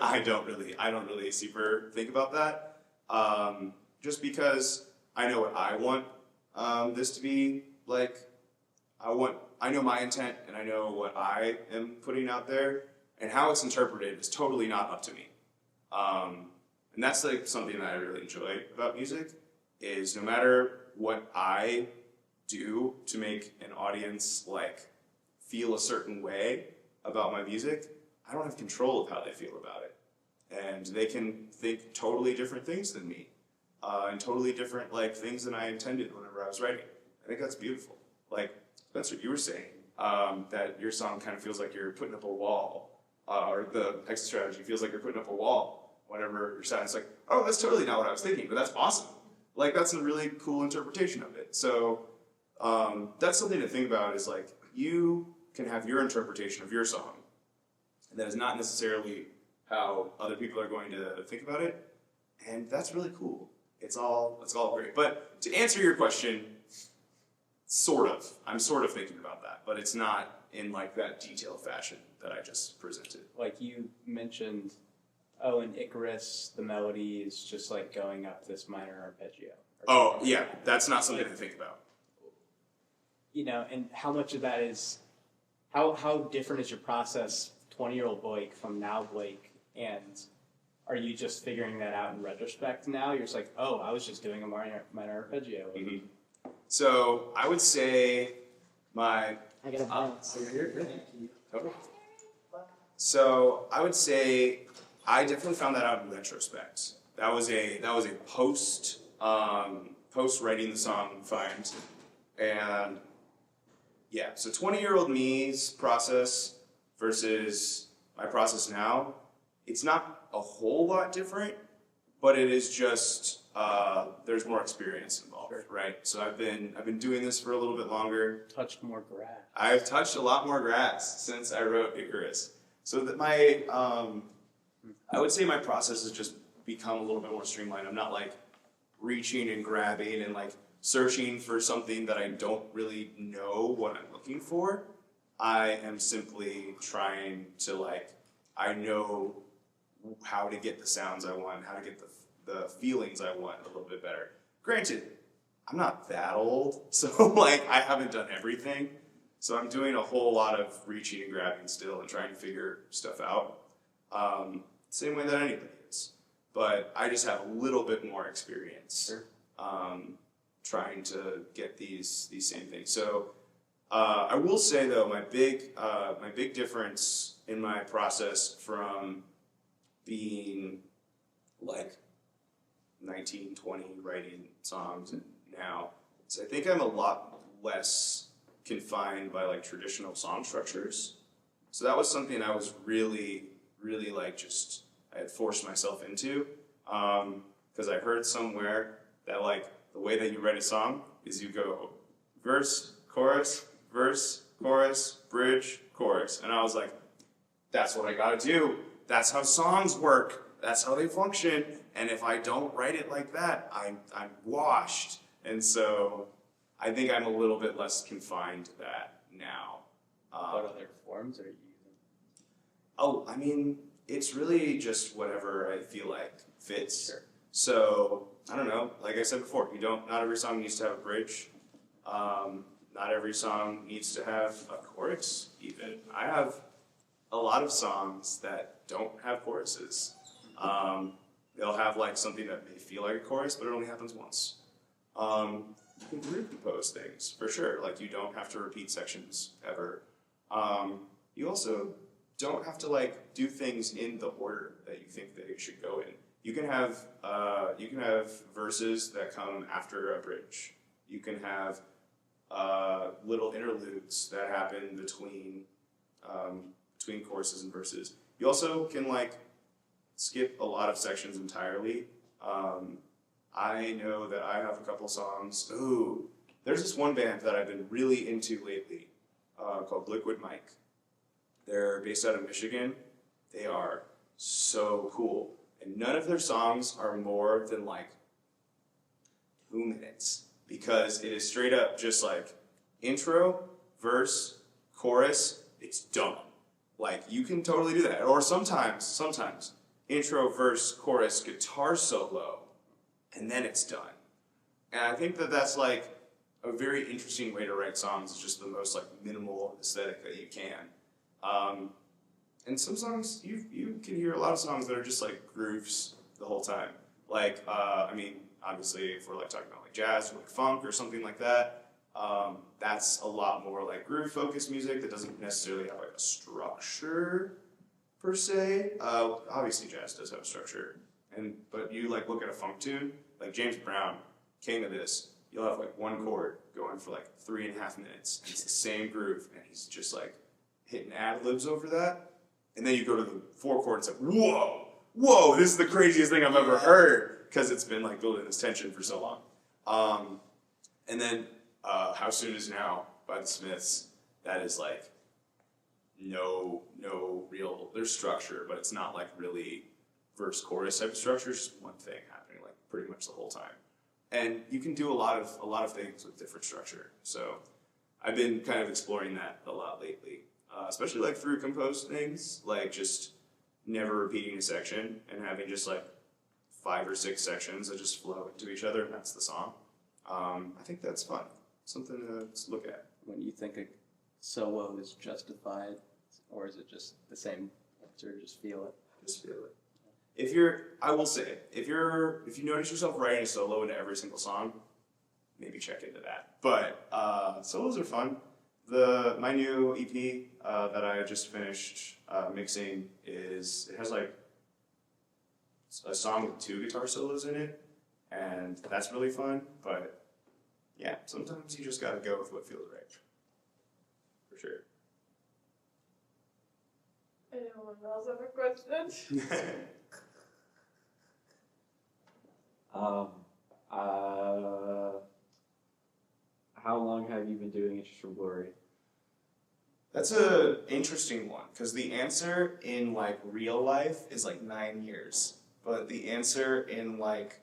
I don't really super think about that. Just because I know what I want this to be like. I know my intent, and I know what I am putting out there, and how it's interpreted is totally not up to me. And that's like something that I really enjoy about music, is no matter what I do to make an audience like feel a certain way about my music, I don't have control of how they feel about it. And they can think totally different things than me, and totally different like things than I intended whenever I was writing. I think that's beautiful. Like Spencer, you were saying that your song kind of feels like you're putting up a wall, or the Exit Strategy feels like you're putting up a wall whenever you're sad. It's like, oh, that's totally not what I was thinking, but that's awesome. Like that's a really cool interpretation of it. So that's something to think about, is like you can have your interpretation of your song. And that is not necessarily how other people are going to think about it. And that's really cool. It's all great. But to answer your question, I'm sort of thinking about that, but it's not in like that detailed fashion that I just presented. Like you mentioned, oh, in Icarus, the melody is just like going up this minor arpeggio. Oh, yeah, that's not something to think about. You know, and how much of that is, how different is your process, 20-year-old Blake from now Blake, and are you just figuring that out in retrospect now? You're just like, oh, I was just doing a minor arpeggio. Mm-hmm. So I would say I got a balance. So I would say I definitely found that out in retrospect. That was a post writing the song find, and yeah. So 20-year-old me's process versus my process now, it's not a whole lot different, but it is just there's more experience involved, right? So I've been doing this for a little bit longer. Touched more grass. I've touched a lot more grass since I wrote Icarus. So that my I would say my process has just become a little bit more streamlined. I'm not like reaching and grabbing and like searching for something that I don't really know what I'm looking for. I am simply trying to like, I know how to get the sounds I want, how to get the feelings I want a little bit better. Granted, I'm not that old, so like I haven't done everything. So I'm doing a whole lot of reaching and grabbing still and trying to figure stuff out. Same way that anybody is. But I just have a little bit more experience trying to get these same things. So I will say though, my big difference in my process from being like 19, 20 writing songs and now, is I think I'm a lot less confined by like traditional song structures. So that was something I was really like just, I had forced myself into, because I heard somewhere that like the way that you write a song is you go verse, chorus, bridge, chorus. And I was like, that's what I gotta do. That's how songs work. That's how they function. And if I don't write it like that, I'm washed. And so I think I'm a little bit less confined to that now. What other forms are you using? Oh, I mean, it's really just whatever I feel like fits. Sure. So I don't know. Like I said before, not every song needs to have a bridge. Not every song needs to have a chorus. Even I have a lot of songs that don't have choruses. They'll have like something that may feel like a chorus, but it only happens once. You can group compose things for sure. Like you don't have to repeat sections ever. You also don't have to like do things in the order that you think they should go in. You can have verses that come after a bridge. You can have little interludes that happen between choruses and verses. You also can like skip a lot of sections entirely. I know that I have a couple songs. Ooh, there's this one band that I've been really into lately called Liquid Mike. They're based out of Michigan. They are so cool. And none of their songs are more than like 2 minutes because it is straight up just like intro, verse, chorus, it's done. Like you can totally do that. Or sometimes intro, verse, chorus, guitar solo, and then it's done. And I think that that's like a very interesting way to write songs. It's just the most like minimal aesthetic that you can. And some songs, you can hear a lot of songs that are just like grooves the whole time. Like, I mean, obviously if we're like talking about like jazz or like funk or something like that, that's a lot more like groove focused music that doesn't necessarily have like a structure per se. Obviously jazz does have a structure, but you like look at a funk tune, like James Brown, king of this, you'll have like one chord going for like 3.5 minutes. And it's the same groove, and he's just like hitting ad libs over that. And then you go to the 4 chord and it's like, whoa, this is the craziest thing I've ever heard, because it's been like building this tension for so long. And then How Soon Is Now by the Smiths, that is like no real, there's structure, but it's not like really verse chorus type of structure, it's just one thing happening like pretty much the whole time. And you can do a lot of things with different structure. So I've been kind of exploring that a lot lately, especially like through composed things, like just never repeating a section and having just like 5 or 6 sections that just flow into each other, and that's the song. I think that's fun, something to look at. When you think a solo is justified, or is it just the same, or just feel it? Just feel it. I will say, if you notice yourself writing a solo into every single song, maybe check into that. But solos are fun. My new EP that I just finished mixing it has like a song with 2 guitar solos in it, and that's really fun. But yeah, sometimes you just gotta go with what feels right. For sure. Anyone else have a question? How long have you been doing Interest from Glory? That's an interesting one, because the answer in like real life is like 9 years, but the answer in like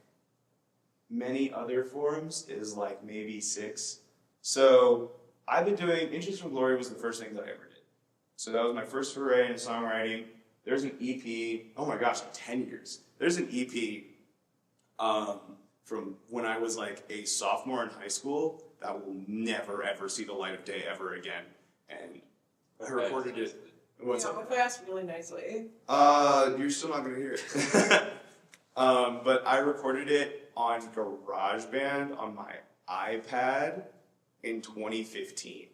many other forums is like maybe 6. So I've been doing, Interest from Glory was the first thing that I ever did. So that was my first foray into songwriting. There's an EP, oh my gosh, like 10 years. There's an EP from when I was like a sophomore in high school that will never ever see the light of day ever again. And I recorded it. What's up? If I ask really nicely. You're still not gonna hear it. But I recorded it on GarageBand on my iPad in 2015,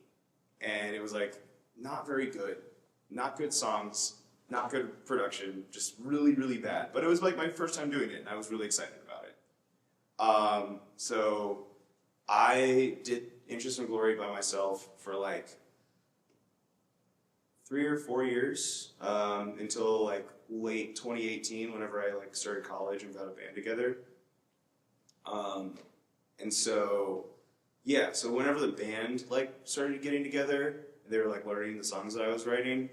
and it was like not very good, not good songs, not good production, just really, really bad. But it was like my first time doing it, and I was really excited about it. So I did Interest in Glory by myself for like 3 or 4 years, until like late 2018, whenever I like started college and got a band together. And so, yeah, so whenever the band like started getting together, they were like learning the songs that I was writing,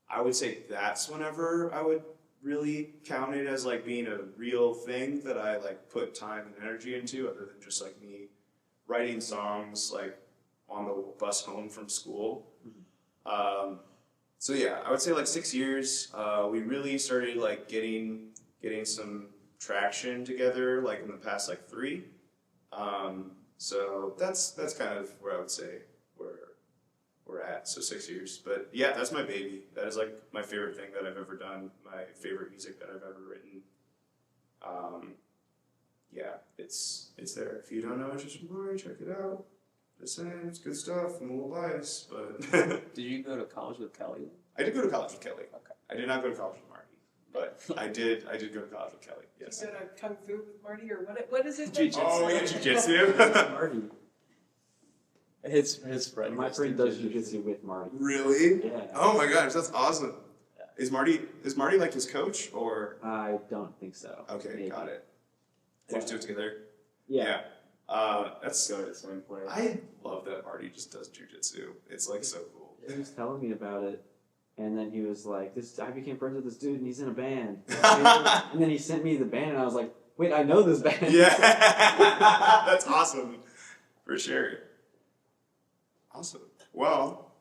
I would say that's whenever I would really count it as like being a real thing that I like put time and energy into, other than just like me writing songs like on the bus home from school. So yeah, I would say like 6 years. We really started like getting some traction together, like in the past like 3. So that's kind of where I would say we're at. So 6 years, but yeah, that's my baby. That is like my favorite thing that I've ever done. My favorite music that I've ever written. Yeah, it's there. If you don't know Interesting Glory, check it out. Just saying, it's good stuff. I'm a little biased, but Did you go to college with Kelly? I did go to college with Kelly. Okay. I did not go to college with Marty, but I did go to college with Kelly. Yes. You go to Kung Fu with Marty, or what is it? Jiu-jitsu. Oh, yeah, jujitsu. Marty. His friend. My goes friend to does jujitsu with Marty. Really? Yeah. Oh my gosh, that's awesome. Yeah. Is Marty like his coach or? I don't think so. Okay, Maybe. got it. They just do it together. Yeah. That's. Go to the same place. I love that Marty just does jujitsu. It's like so cool. He was telling me about it, and then he was like, I became friends with this dude, and he's in a band. And then he sent me the band, and I was like, wait, I know this band. Yeah, that's awesome, for sure. Awesome. Well,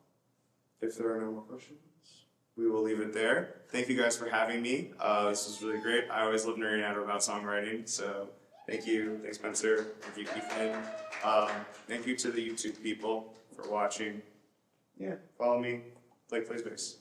if there are no more questions, we will leave it there. Thank you guys for having me. This was really great. I always love nerding out about songwriting, so thank you. Thanks, Spencer. Thank you, Ethan. Thank you to the YouTube people for watching. Yeah, follow me, like PlaySpace.